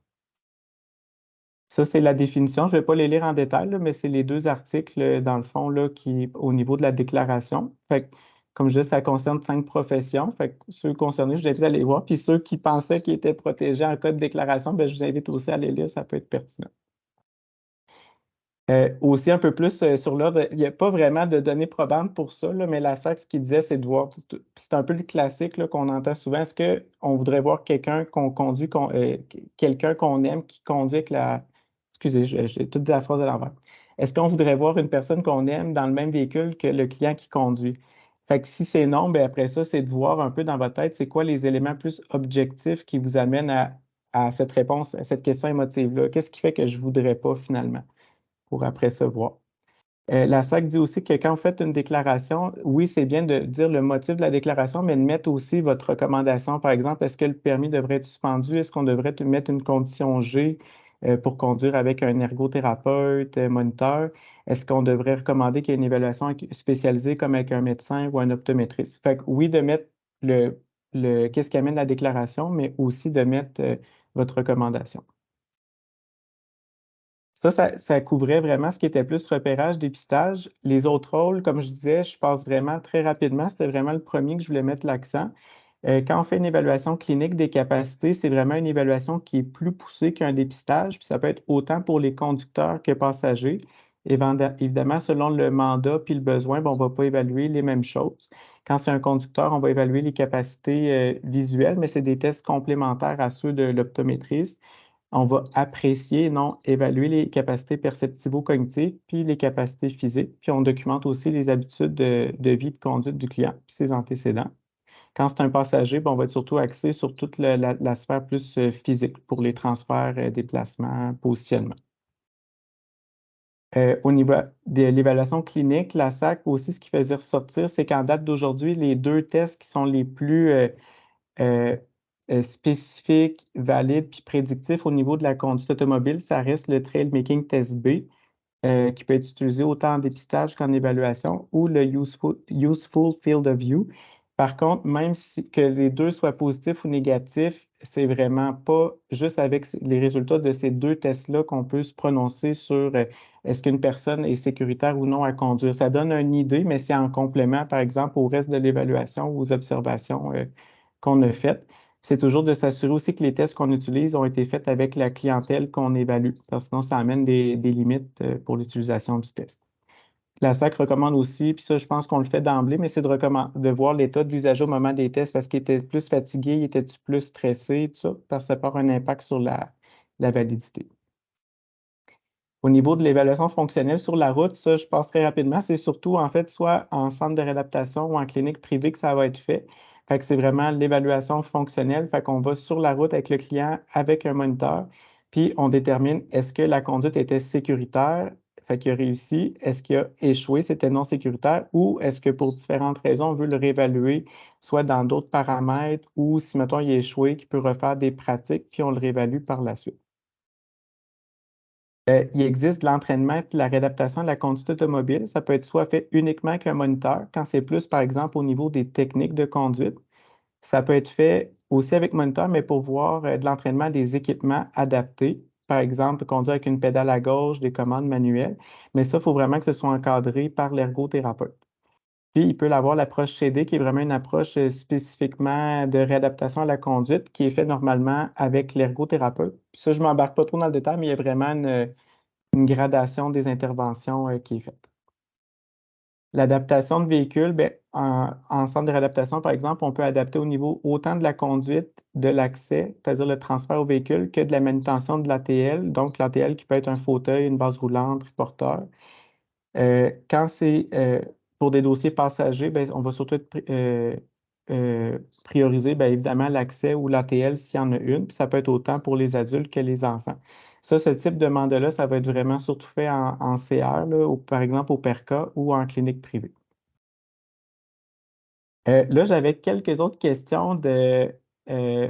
Ça, c'est la définition. Je ne vais pas les lire en détail, là, mais c'est les deux articles, dans le fond, là, qui, au niveau de la déclaration. Fait que, comme je dis, ça concerne 5 professions. Fait que ceux concernés, je vous invite à les voir. Puis ceux qui pensaient qu'ils étaient protégés en cas de déclaration, bien, je vous invite aussi à les lire, ça peut être pertinent. Aussi un peu plus sur l'ordre, il n'y a pas vraiment de données probantes pour ça, là, mais la SAC, ce qu'il disait, c'est de voir, c'est un peu le classique là, qu'on entend souvent, est-ce qu'on voudrait voir quelqu'un qu'on conduit, quelqu'un qu'on aime qui conduit avec la... Excusez, j'ai tout dit la phrase à l'envers. Est-ce qu'on voudrait voir une personne qu'on aime dans le même véhicule que le client qui conduit? Fait que si c'est non, bien après ça, c'est de voir un peu dans votre tête, c'est quoi les éléments plus objectifs qui vous amènent à cette réponse, à cette question émotive-là. Qu'est-ce qui fait que je ne voudrais pas finalement? Pour après se voir. La SAC dit aussi que quand vous faites une déclaration, oui, c'est bien de dire le motif de la déclaration, mais de mettre aussi votre recommandation. Par exemple, est-ce que le permis devrait être suspendu? Est-ce qu'on devrait mettre une condition G pour conduire avec un ergothérapeute, moniteur? Est-ce qu'on devrait recommander qu'il y ait une évaluation spécialisée comme avec un médecin ou un optométriste? Fait que oui, de mettre qu'est-ce qui amène la déclaration, mais aussi de mettre votre recommandation. Ça couvrait vraiment ce qui était plus repérage, dépistage. Les autres rôles, comme je disais, je passe vraiment très rapidement. C'était vraiment le premier que je voulais mettre l'accent. Quand on fait une évaluation clinique des capacités, c'est vraiment une évaluation qui est plus poussée qu'un dépistage. Puis ça peut être autant pour les conducteurs que passagers. Évidemment, selon le mandat puis le besoin, on ne va pas évaluer les mêmes choses. Quand c'est un conducteur, on va évaluer les capacités visuelles, mais c'est des tests complémentaires à ceux de l'optométriste. On va apprécier, non évaluer les capacités perceptivo-cognitives, puis les capacités physiques, puis on documente aussi les habitudes de vie de conduite du client, puis ses antécédents. Quand c'est un passager, on va être surtout axé sur toute la sphère plus physique pour les transferts, déplacements, positionnement. Au niveau de l'évaluation clinique, la SAC aussi, ce qui faisait ressortir, c'est qu'en date d'aujourd'hui, les deux tests qui sont les plus euh, spécifique, valide puis prédictif au niveau de la conduite automobile, ça reste le Trail Making Test B, qui peut être utilisé autant en dépistage qu'en évaluation, ou le Useful Field of View, Par contre, même si que les deux soient positifs ou négatifs, c'est vraiment pas juste avec les résultats de ces deux tests-là qu'on peut se prononcer sur est-ce qu'une personne est sécuritaire ou non à conduire. Ça donne une idée, mais c'est en complément, par exemple, au reste de l'évaluation ou aux observations qu'on a faites. C'est toujours de s'assurer aussi que les tests qu'on utilise ont été faits avec la clientèle qu'on évalue, parce que sinon, ça amène des limites pour l'utilisation du test. La SAC recommande aussi, puis ça, je pense qu'on le fait d'emblée, mais c'est de voir l'état de l'usager au moment des tests parce qu'il était plus fatigué, il était plus stressé, tout ça, parce que ça peut avoir un impact sur la validité. Au niveau de l'évaluation fonctionnelle sur la route, ça, je passe très rapidement. C'est surtout, en fait, soit en centre de réadaptation ou en clinique privée que ça va être fait. Fait que c'est vraiment l'évaluation fonctionnelle. Fait qu'on va sur la route avec le client, avec un moniteur, puis on détermine est-ce que la conduite était sécuritaire, fait qu'il a réussi, est-ce qu'il a échoué, c'était non sécuritaire, ou est-ce que pour différentes raisons, on veut le réévaluer, soit dans d'autres paramètres, ou si, mettons, il a échoué, qu'il peut refaire des pratiques, puis on le réévalue par la suite. Il existe de l'entraînement et de la réadaptation de la conduite automobile. Ça peut être soit fait uniquement avec un moniteur, quand c'est plus, par exemple, au niveau des techniques de conduite. Ça peut être fait aussi avec moniteur, mais pour voir de l'entraînement des équipements adaptés. Par exemple, conduire avec une pédale à gauche, des commandes manuelles. Mais ça, il faut vraiment que ce soit encadré par l'ergothérapeute. Puis, il peut avoir l'approche CD, qui est vraiment une approche spécifiquement de réadaptation à la conduite, qui est faite normalement avec l'ergothérapeute. Puis ça, je ne m'embarque pas trop dans le détail, mais il y a vraiment une gradation des interventions qui est faite. L'adaptation de véhicules, ben, en centre de réadaptation, par exemple, on peut adapter au niveau autant de la conduite, de l'accès, c'est-à-dire le transfert au véhicule, que de la manutention de l'ATL. Donc, l'ATL qui peut être un fauteuil, une base roulante, triporteur. Quand c'est pour des dossiers passagers, ben, on va surtout prioriser, bien évidemment, l'accès ou l'ATL s'il y en a une, puis ça peut être autant pour les adultes que les enfants. Ça, ce type de mandat-là, ça va être vraiment surtout fait en CR, là, par exemple au PERCA ou en clinique privée. Là, j'avais quelques autres questions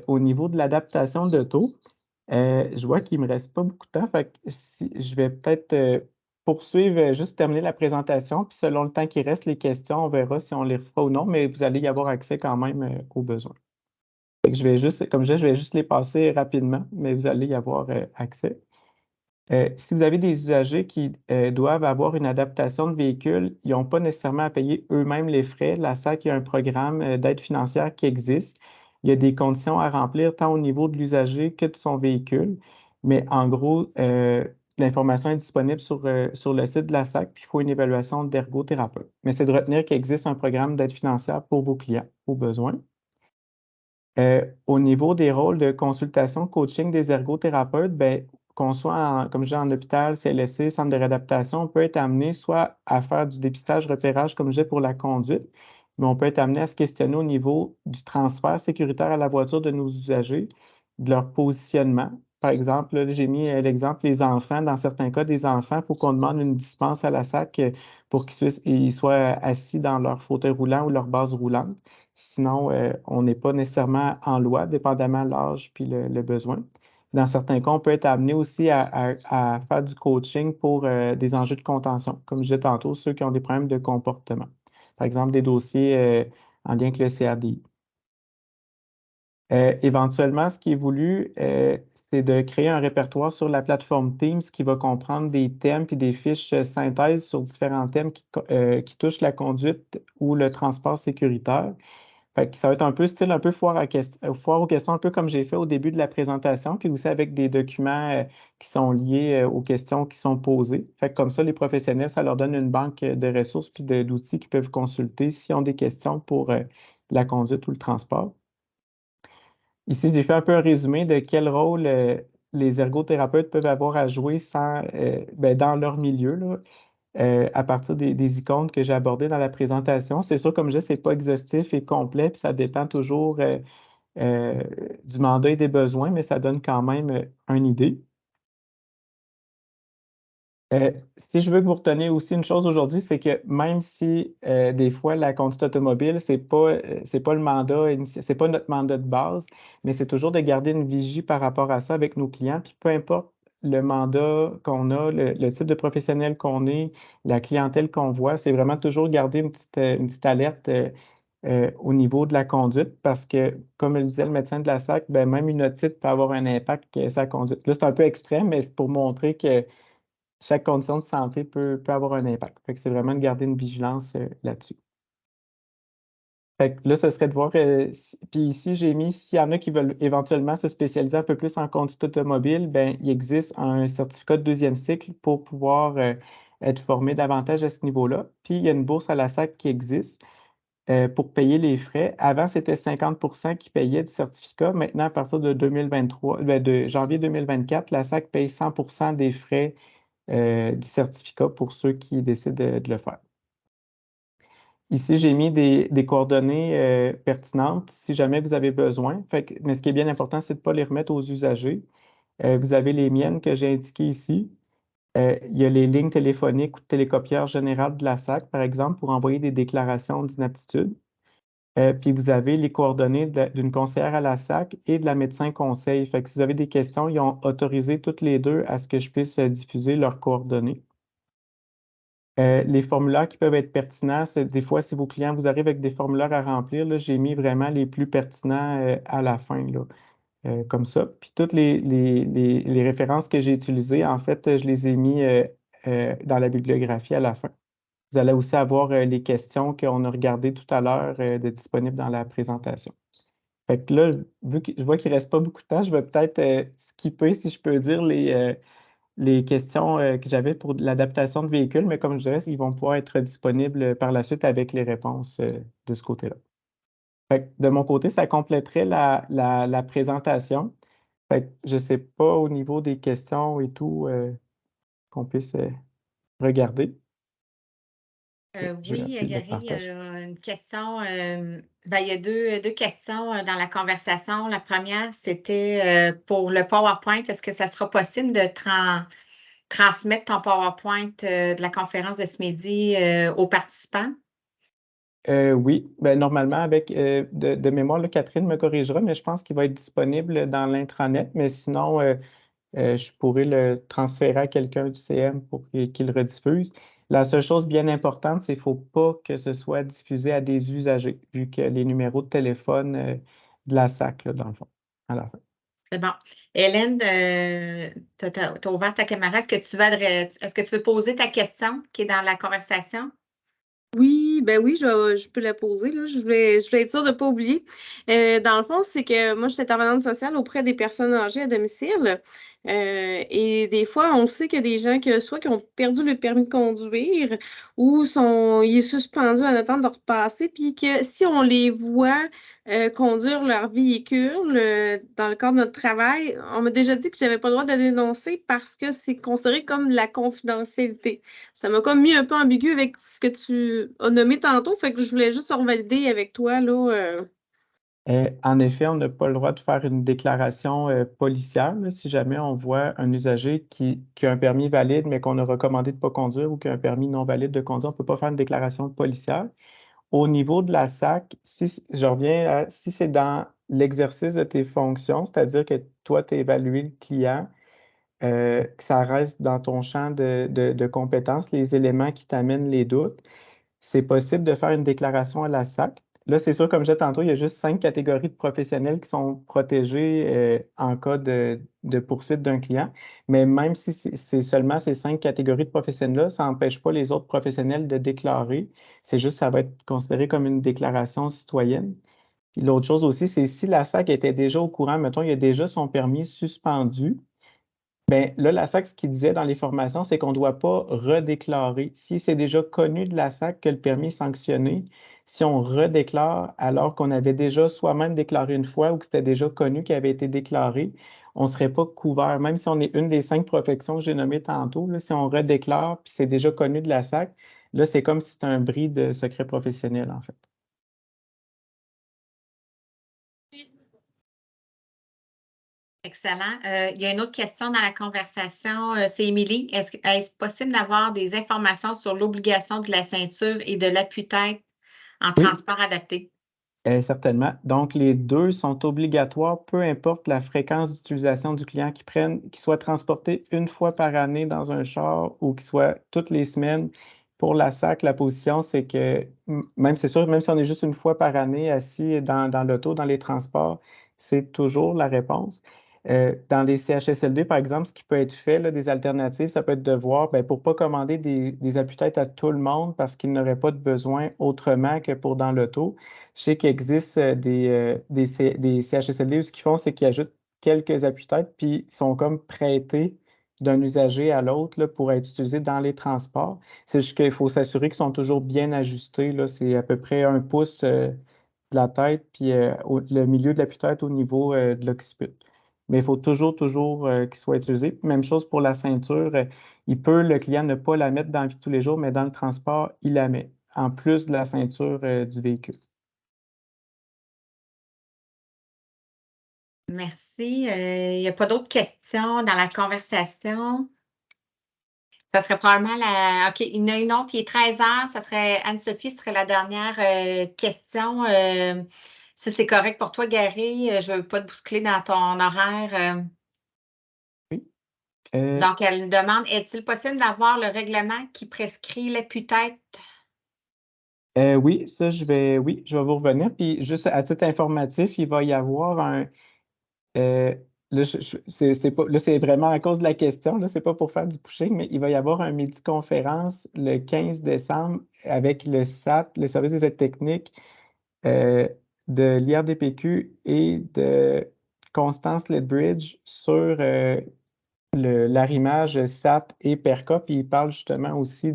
au niveau de l'adaptation de taux. Je vois qu'il ne me reste pas beaucoup de temps, fait que je vais peut-être poursuivre, juste terminer la présentation, puis selon le temps qui reste, les questions, on verra si on les refera ou non, mais vous allez y avoir accès quand même aux besoins. Fait que je vais juste, comme je vais juste les passer rapidement, mais vous allez y avoir accès. Si vous avez des usagers qui doivent avoir une adaptation de véhicule, ils n'ont pas nécessairement à payer eux-mêmes les frais. La SAC, il y a un programme d'aide financière qui existe. Il y a des conditions à remplir tant au niveau de l'usager que de son véhicule. Mais en gros, l'information est disponible sur le site de la SAC, puis il faut une évaluation d'ergothérapeute. Mais c'est de retenir qu'il existe un programme d'aide financière pour vos clients, aux besoins. Au niveau des rôles de consultation, coaching des ergothérapeutes, ben, qu'on soit, comme je dis, en hôpital, CLSC, centre de réadaptation, on peut être amené soit à faire du dépistage, repérage, comme je disais, pour la conduite, mais on peut être amené à se questionner au niveau du transfert sécuritaire à la voiture de nos usagers, de leur positionnement. Par exemple, là, j'ai mis l'exemple des enfants. Dans certains cas, des enfants, il faut qu'on demande une dispense à la SAC pour qu'ils soient assis dans leur fauteuil roulant ou leur base roulante. Sinon, on n'est pas nécessairement en loi, dépendamment de l'âge puis le besoin. Dans certains cas, on peut être amené aussi à faire du coaching pour des enjeux de contention, comme je disais tantôt, ceux qui ont des problèmes de comportement. Par exemple, des dossiers en lien avec le CRDI. Éventuellement, ce qui est voulu, c'est de créer un répertoire sur la plateforme Teams qui va comprendre des thèmes et des fiches synthèse sur différents thèmes qui touchent la conduite ou le transport sécuritaire. Fait que ça va être un peu style, un peu foire aux questions, un peu comme j'ai fait au début de la présentation, puis aussi avec des documents qui sont liés aux questions qui sont posées. Fait que comme ça, les professionnels, ça leur donne une banque de ressources puis d'outils qu'ils peuvent consulter s'ils ont des questions pour la conduite ou le transport. Ici, j'ai fait un peu un résumé de quel rôle les ergothérapeutes peuvent avoir à jouer dans leur milieu, là, à partir des icônes que j'ai abordées dans la présentation. C'est sûr, comme je dis, ce n'est pas exhaustif et complet, puis ça dépend toujours euh, du mandat et des besoins, mais ça donne quand même une idée. Si je veux que vous reteniez aussi une chose aujourd'hui, c'est que même si des fois la conduite automobile, c'est pas le mandat, c'est pas notre mandat de base, mais c'est toujours de garder une vigie par rapport à ça avec nos clients. Puis peu importe le mandat qu'on a, le type de professionnel qu'on est, la clientèle qu'on voit, c'est vraiment toujours garder une petite alerte au niveau de la conduite parce que, comme le disait le médecin de la SAC, ben, même une otite peut avoir un impact sur sa conduite. Là, c'est un peu extrême, mais c'est pour montrer que chaque condition de santé peut avoir un impact. Fait que c'est vraiment de garder une vigilance là-dessus. Fait que là, ce serait de voir, puis ici, j'ai mis, s'il y en a qui veulent éventuellement se spécialiser un peu plus en conduite automobile, ben, il existe un certificat de deuxième cycle pour pouvoir être formé davantage à ce niveau-là. Puis, il y a une bourse à la SAC qui existe pour payer les frais. Avant, c'était 50% qui payaient du certificat. Maintenant, à partir de 2023, de janvier 2024, la SAC paye 100% des frais du certificat pour ceux qui décident de le faire. Ici, j'ai mis des coordonnées pertinentes si jamais vous avez besoin. Mais ce qui est bien important, c'est de ne pas les remettre aux usagers. Vous avez les miennes que j'ai indiquées ici. Il y a les lignes téléphoniques ou télécopieurs générales de la SAC, par exemple, pour envoyer des déclarations d'inaptitude. Puis vous avez les coordonnées d'une conseillère à la SAC et de la médecin conseil. Fait que si vous avez des questions, ils ont autorisé toutes les deux à ce que je puisse diffuser leurs coordonnées. Les formulaires qui peuvent être pertinents, c'est des fois, si vos clients vous arrivent avec des formulaires à remplir, là, j'ai mis vraiment les plus pertinents à la fin, là, comme ça. Puis toutes les références que j'ai utilisées, en fait, je les ai mis dans la bibliographie à la fin. Vous allez aussi avoir les questions qu'on a regardées tout à l'heure de disponibles dans la présentation. Fait que là, vu que je vois qu'il ne reste pas beaucoup de temps, je vais peut-être skipper, si je peux dire, les questions que j'avais pour l'adaptation de véhicules, mais comme je dirais, ils vont pouvoir être disponibles par la suite avec les réponses de ce côté-là. Fait que de mon côté, ça compléterait la présentation. Fait que je ne sais pas au niveau des questions et tout qu'on puisse regarder. Oui, Appuyer le Gary, il y partage. a une question. Il y a deux questions dans la conversation. La première, c'était pour le PowerPoint. Est-ce que ça sera possible de transmettre ton PowerPoint de la conférence de ce midi aux participants? Oui, ben, normalement, avec de mémoire, là, Catherine me corrigera, mais je pense qu'il va être disponible dans l'intranet. Mais sinon, je pourrais le transférer à quelqu'un du CM pour qu'il le rediffuse. La seule chose bien importante, c'est qu'il ne faut pas que ce soit diffusé à des usagers, vu que les numéros de téléphone de la SAC, là, dans le fond, à la fin. C'est bon. Hélène, tu as ouvert ta caméra. Est-ce que tu veux poser ta question qui est dans la conversation? Oui, ben oui, je peux la poser, là. Je voulais être sûre de ne pas oublier. Dans le fond, c'est que moi, je suis intervenante sociale auprès des personnes âgées à domicile. Et des fois, on sait qu'il y a des gens soit qui ont perdu le permis de conduire ou il est suspendu en attente de repasser, puis que si on les voit conduire leur véhicule dans le cadre de notre travail, on m'a déjà dit que j'avais pas le droit de dénoncer parce que c'est considéré comme de la confidentialité. Ça m'a comme mis un peu ambigu avec ce que tu as nommé tantôt, fait que je voulais juste revalider avec toi, là. En effet, on n'a pas le droit de faire une déclaration policière là, si jamais on voit un usager qui a un permis valide, mais qu'on a recommandé de ne pas conduire ou qui a un permis non valide de conduire. On ne peut pas faire une déclaration policière. Au niveau de la SAC, je reviens si c'est dans l'exercice de tes fonctions, c'est-à-dire que toi, tu as évalué le client, que ça reste dans ton champ de compétences, les éléments qui t'amènent les doutes, c'est possible de faire une déclaration à la SAC. Là, c'est sûr, comme je disais tantôt, il y a juste 5 catégories de professionnels qui sont protégés en cas de poursuite d'un client. Mais même si c'est seulement ces 5 catégories de professionnels-là, ça n'empêche pas les autres professionnels de déclarer. C'est juste, ça va être considéré comme une déclaration citoyenne. Puis l'autre chose aussi, c'est si la SAC était déjà au courant, mettons, il a déjà son permis suspendu, bien, là, la SAC, ce qu'il disait dans les formations, c'est qu'on ne doit pas redéclarer. Si c'est déjà connu de la SAC que le permis est sanctionné, si on redéclare alors qu'on avait déjà soi-même déclaré une fois ou que c'était déjà connu qu'il avait été déclaré, on ne serait pas couvert. Même si on est une des 5 professions que j'ai nommées tantôt, là, si on redéclare puis c'est déjà connu de la SAC, là, c'est comme si c'était un bris de secret professionnel, en fait. Excellent. Il y a une autre question dans la conversation. C'est Émilie. Est-ce possible d'avoir des informations sur l'obligation de la ceinture et de l'appui-tête en Oui. transport adapté? Certainement. Donc, les deux sont obligatoires, peu importe la fréquence d'utilisation du client, qu'il soit transporté une fois par année dans un char ou qu'il soit toutes les semaines, pour la SAC, la position, c'est que même, c'est sûr, même si on est juste une fois par année assis dans l'auto, dans les transports, c'est toujours la réponse. Dans les CHSLD, par exemple, ce qui peut être fait, là, des alternatives, ça peut être de voir, ben, pour ne pas commander des appuis-têtes à tout le monde parce qu'ils n'auraient pas de besoin autrement que pour dans l'auto. Je sais qu'il existe des CHSLD où ce qu'ils font, c'est qu'ils ajoutent quelques appuis-têtes, puis ils sont comme prêtés d'un usager à l'autre là, pour être utilisés dans les transports. C'est juste qu'il faut s'assurer qu'ils sont toujours bien ajustés. Là. C'est à peu près 1 pouce de la tête, puis le milieu de l'appuie-tête au niveau de l'occiput. Mais il faut toujours qu'il soit utilisé. Même chose pour la ceinture. Le client ne pas la mettre dans la vie de tous les jours, mais dans le transport, il la met, en plus de la ceinture du véhicule. Merci. Il n'y a pas d'autres questions dans la conversation? Ça serait probablement OK, il y en a une autre, il est 13h, ça serait Anne-Sophie, ce serait la dernière question. Si c'est correct pour toi, Gary, je ne veux pas te bousculer dans ton horaire. Oui. Donc, elle nous demande, est-il possible d'avoir le règlement qui prescrit l'appui-tête? Oui, je vais vous revenir. Puis juste à titre informatif, il va y avoir un. Là, c'est pas, là, c'est vraiment à cause de la question, là, c'est pas pour faire du pushing, mais il va y avoir un midi-conférence le 15 décembre avec le SAT, le service des aides techniques de l'IRDPQ et de Constance Ledbridge sur l'arrimage SAT et PERCA, puis il parle justement aussi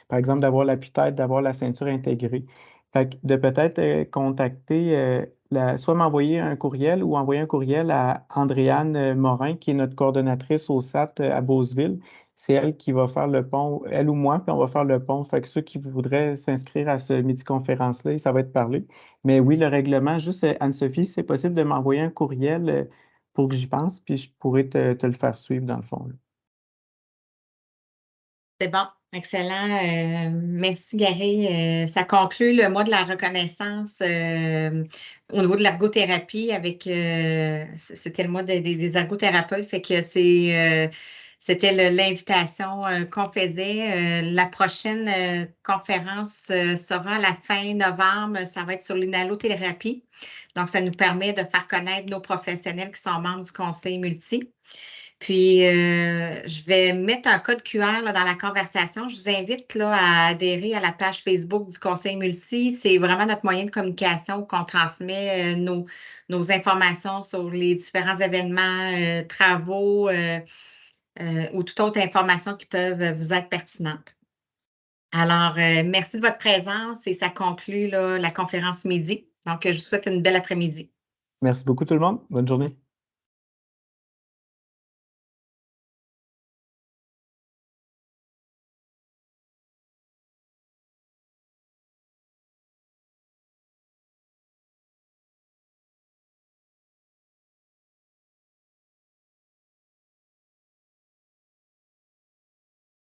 par exemple, d'avoir l'appui-tête, d'avoir la ceinture intégrée. Fait que de peut-être contacter, soit m'envoyer un courriel ou envoyer un courriel à Andréane Morin, qui est notre coordonnatrice au SAT à Beauceville. C'est elle qui va faire le pont, elle ou moi, puis on va faire le pont. Fait que ceux qui voudraient s'inscrire à ce midi-conférence-là, ça va être parlé. Mais oui, le règlement, juste Anne-Sophie, c'est possible de m'envoyer un courriel pour que j'y pense, puis je pourrais te le faire suivre dans le fond. Là. C'est bon, excellent. Merci, Gary. Ça conclut le mois de la reconnaissance au niveau de l'ergothérapie c'était le mois des ergothérapeutes, fait que c'était l'invitation qu'on faisait. La prochaine conférence sera à la fin novembre. Ça va être sur l'inhalothérapie. Donc, ça nous permet de faire connaître nos professionnels qui sont membres du conseil multi. Puis, je vais mettre un code QR là, dans la conversation. Je vous invite là, à adhérer à la page Facebook du Conseil Multi. C'est vraiment notre moyen de communication qu'on transmet nos informations sur les différents événements, travaux ou toute autre information qui peuvent vous être pertinentes. Alors, merci de votre présence et ça conclut là, la conférence midi. Donc, je vous souhaite une belle après-midi. Merci beaucoup tout le monde. Bonne journée.